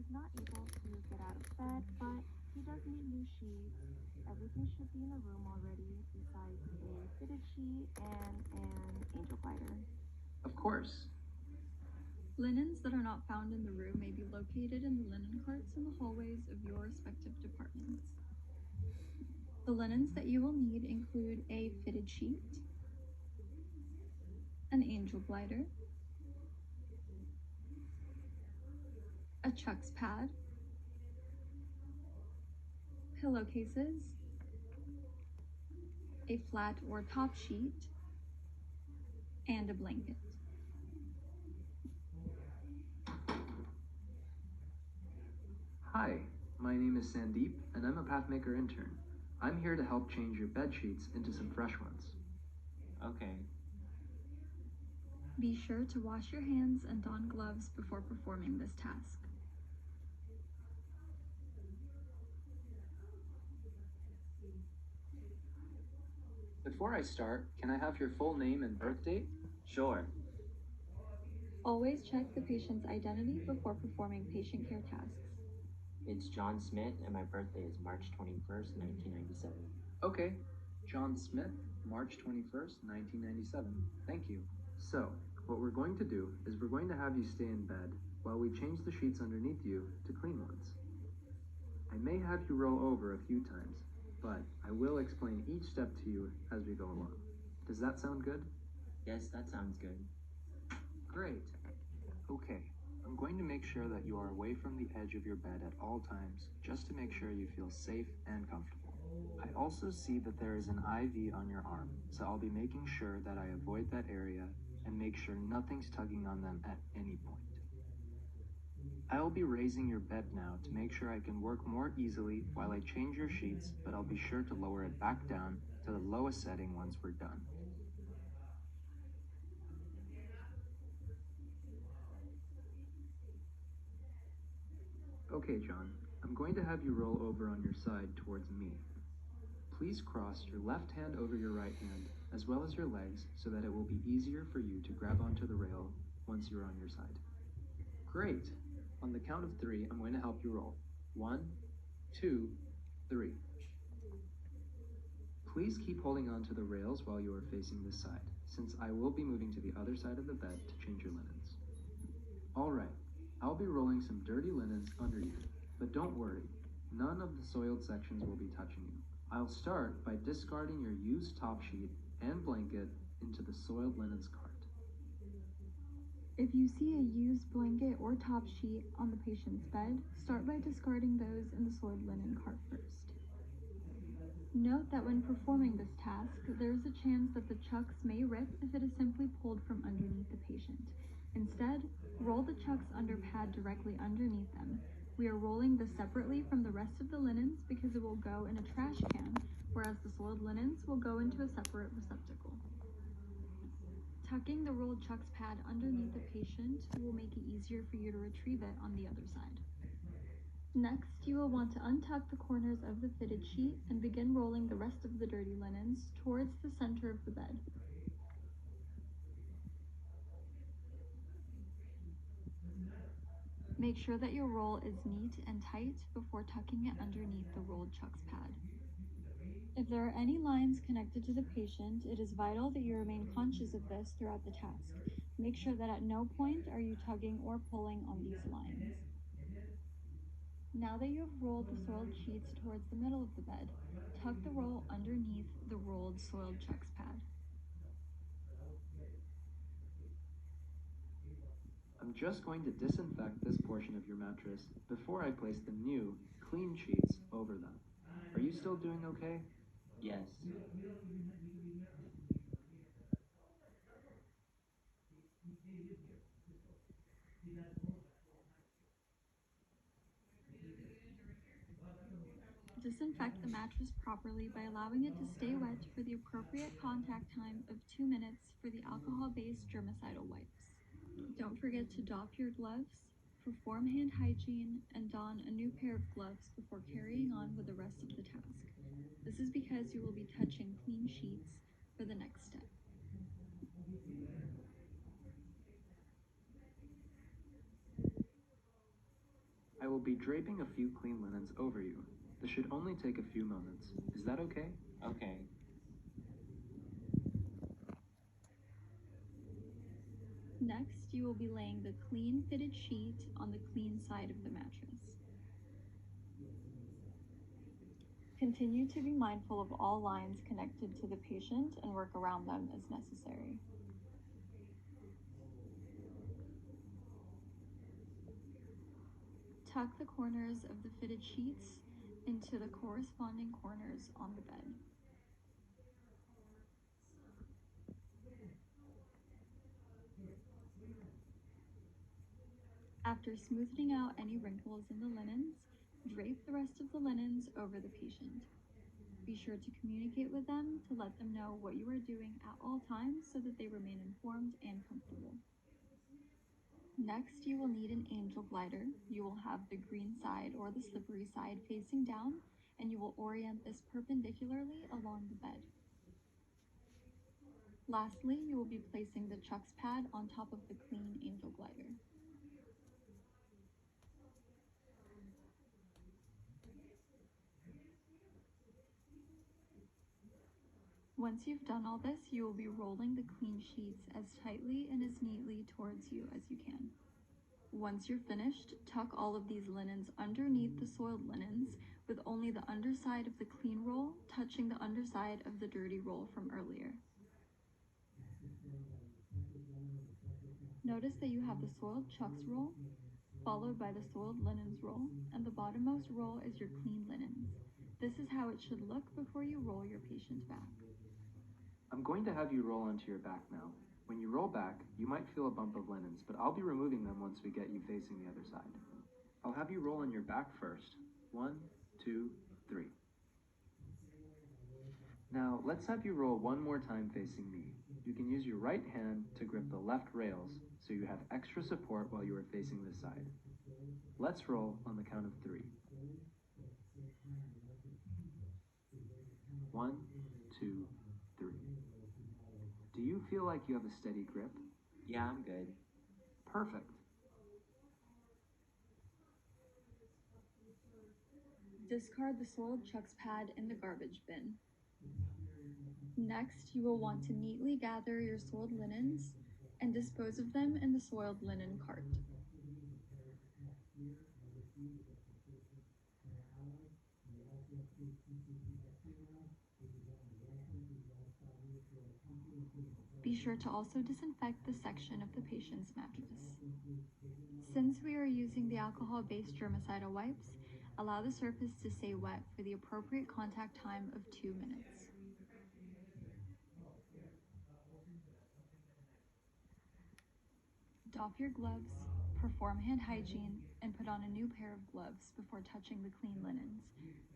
he's not able to get out of bed, but he does need new sheets. Everything should be in the room already, besides a fitted sheet and an angel glider. Of course. Linens that are not found in the room may be located in the linen carts in the hallways of your respective departments. The linens that you will need include a fitted sheet, an angel glider, a Chucks pad, pillowcases, a flat or top sheet, and a blanket. Hi, my name is Sandeep, and I'm a Pathmaker intern. I'm here to help change your bed sheets into some fresh ones. Okay. Be sure to wash your hands and don gloves before performing this task. Before I start, can I have your full name and birth date? Sure. Always check the patient's identity before performing patient care tasks. It's John Smith, and my birthday is March 21st, 1997. Okay, John Smith, March 21st, 1997. Thank you. So, what we're going to do is we're going to have you stay in bed while we change the sheets underneath you to clean ones. I may have you roll over a few times, but I will explain each step to you as we go along. Does that sound good? Yes, that sounds good. Great. Okay, I'm going to make sure that you are away from the edge of your bed at all times, just to make sure you feel safe and comfortable. I also see that there is an IV on your arm, so I'll be making sure that I avoid that area and make sure nothing's tugging on them at any point. I will be raising your bed now to make sure I can work more easily while I change your sheets, but I'll be sure to lower it back down to the lowest setting once we're done. Okay, John, I'm going to have you roll over on your side towards me. Please cross your left hand over your right hand, as well as your legs, so that it will be easier for you to grab onto the rail once you're on your side. Great! On the count of 3, I'm going to help you roll. 1, 2, 3. Please keep holding onto the rails while you are facing this side, since I will be moving to the other side of the bed to change your linens. Alright, I'll be rolling some dirty linens under you, but don't worry, none of the soiled sections will be touching you. I'll start by discarding your used top sheet and blanket into the soiled linens cart. If you see a used blanket or top sheet on the patient's bed, start by discarding those in the soiled linen cart first. Note that when performing this task, there is a chance that the chucks may rip if it is simply pulled from underneath the patient. Instead, roll the chucks under pad directly underneath them. We are rolling this separately from the rest of the linens because it will go in a trash can, whereas the soiled linens will go into a separate receptacle. Tucking the rolled chucks pad underneath the patient will make it easier for you to retrieve it on the other side. Next, you will want to untuck the corners of the fitted sheet and begin rolling the rest of the dirty linens towards the center of the bed. Make sure that your roll is neat and tight before tucking it underneath the rolled chucks pad. If there are any lines connected to the patient, it is vital that you remain conscious of this throughout the task. Make sure that at no point are you tugging or pulling on these lines. Now that you have rolled the soiled sheets towards the middle of the bed, tuck the roll underneath the rolled soiled chucks pad. I'm just going to disinfect this portion of your mattress before I place the new, clean sheets over them. Are you still doing okay? Yes. Disinfect the mattress properly by allowing it to stay wet for the appropriate contact time of 2 minutes for the alcohol-based germicidal wipes. Don't forget to doff your gloves, perform hand hygiene, and don a new pair of gloves before carrying on with the rest of the task. This is because you will be touching clean sheets for the next step. I will will be draping a few clean linens over you. This should only take a few moments. Is that okay? Okay. Next, you will be laying the clean fitted sheet on the clean side of the mattress. Continue to be mindful of all lines connected to the patient and work around them as necessary. Tuck the corners of the fitted sheets into the corresponding corners on the bed. After smoothing out any wrinkles in the linens, drape the rest of the linens over the patient. Be sure to communicate with them to let them know what you are doing at all times so that they remain informed and comfortable. Next, you will need an angel glider. You will have the green side or the slippery side facing down, and you will orient this perpendicularly along the bed. Lastly, you will be placing the Chucks pad on top of the clean angel glider. Once you've done all this, you will be rolling the clean sheets as tightly and as neatly towards you as you can. Once you're finished, tuck all of these linens underneath the soiled linens, with only the underside of the clean roll touching the underside of the dirty roll from earlier. Notice that you have the soiled Chucks roll, followed by the soiled linens roll, and the bottommost roll is your clean linens. This is how it should look before you roll your patient back. I'm going to have you roll onto your back now. When you roll back, you might feel a bump of linens, but I'll be removing them once we get you facing the other side. I'll have you roll on your back first. 1, 2, 3. Now, let's have you roll one more time facing me. You can use your right hand to grip the left rails so you have extra support while you are facing this side. Let's roll on the count of 3. 1, 2, 3. Do you feel like you have a steady grip? Yeah, I'm good. Perfect. Discard the soiled Chucks pad in the garbage bin. Next, you will want to neatly gather your soiled linens and dispose of them in the soiled linen cart. Be sure to also disinfect the section of the patient's mattress. Since we are using the alcohol-based germicidal wipes, allow the surface to stay wet for the appropriate contact time of 2 minutes. Doff your gloves, perform hand hygiene, and put on a new pair of gloves before touching the clean linens.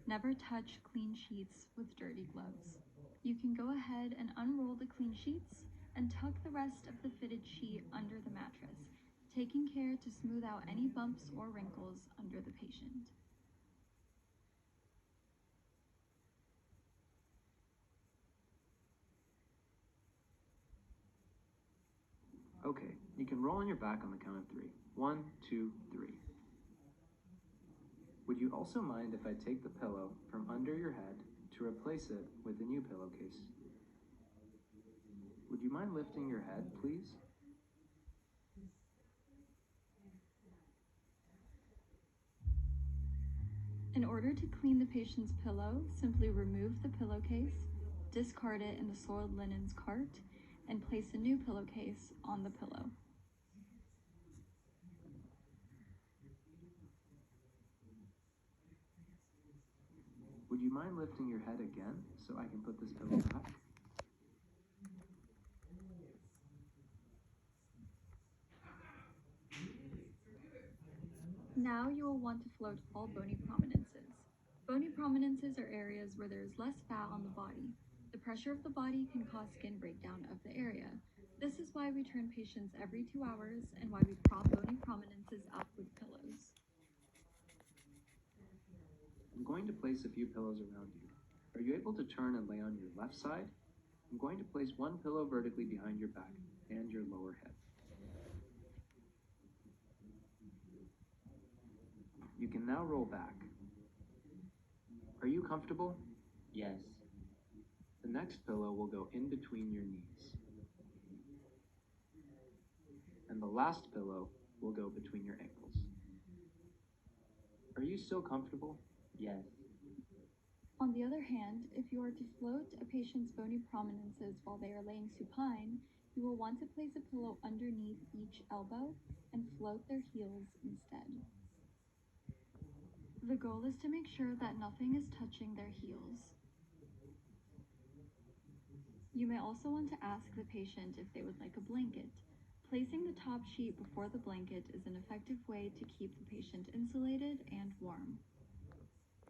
Never touch clean sheets with dirty gloves. You can go ahead and unroll the clean sheets and tuck the rest of the fitted sheet under the mattress, taking care to smooth out any bumps or wrinkles under the patient. Okay, you can roll on your back on the count of 3. 1, 2, 3. Would you also mind if I take the pillow from under your head to replace it with a new pillowcase? Would you mind lifting your head, please? In order to clean the patient's pillow, simply remove the pillowcase, discard it in the soiled linens cart, and place a new pillowcase on the pillow. Would you mind lifting your head again so I can put this pillow back? Now you will want to float all bony prominences. Bony prominences are areas where there is less fat on the body. The pressure of the body can cause skin breakdown of the area. This is why we turn patients every 2 hours and why we prop bony prominences up with pillows. I'm going to place a few pillows around you. Are you able to turn and lay on your left side? I'm going to place one pillow vertically behind your back and your lower head. You can can now roll back. Are you comfortable? Yes. The next pillow will go in between your knees. And the last pillow will go between your ankles. Are you still comfortable? Yes. On the other hand, if you are to float a patient's bony prominences while they are laying supine, you will want to place a pillow underneath each elbow and float their heels instead. The goal is to make sure that nothing is touching their heels. You may also want to ask the patient if they would like a blanket. Placing the top sheet before the blanket is an effective way to keep the patient insulated and warm.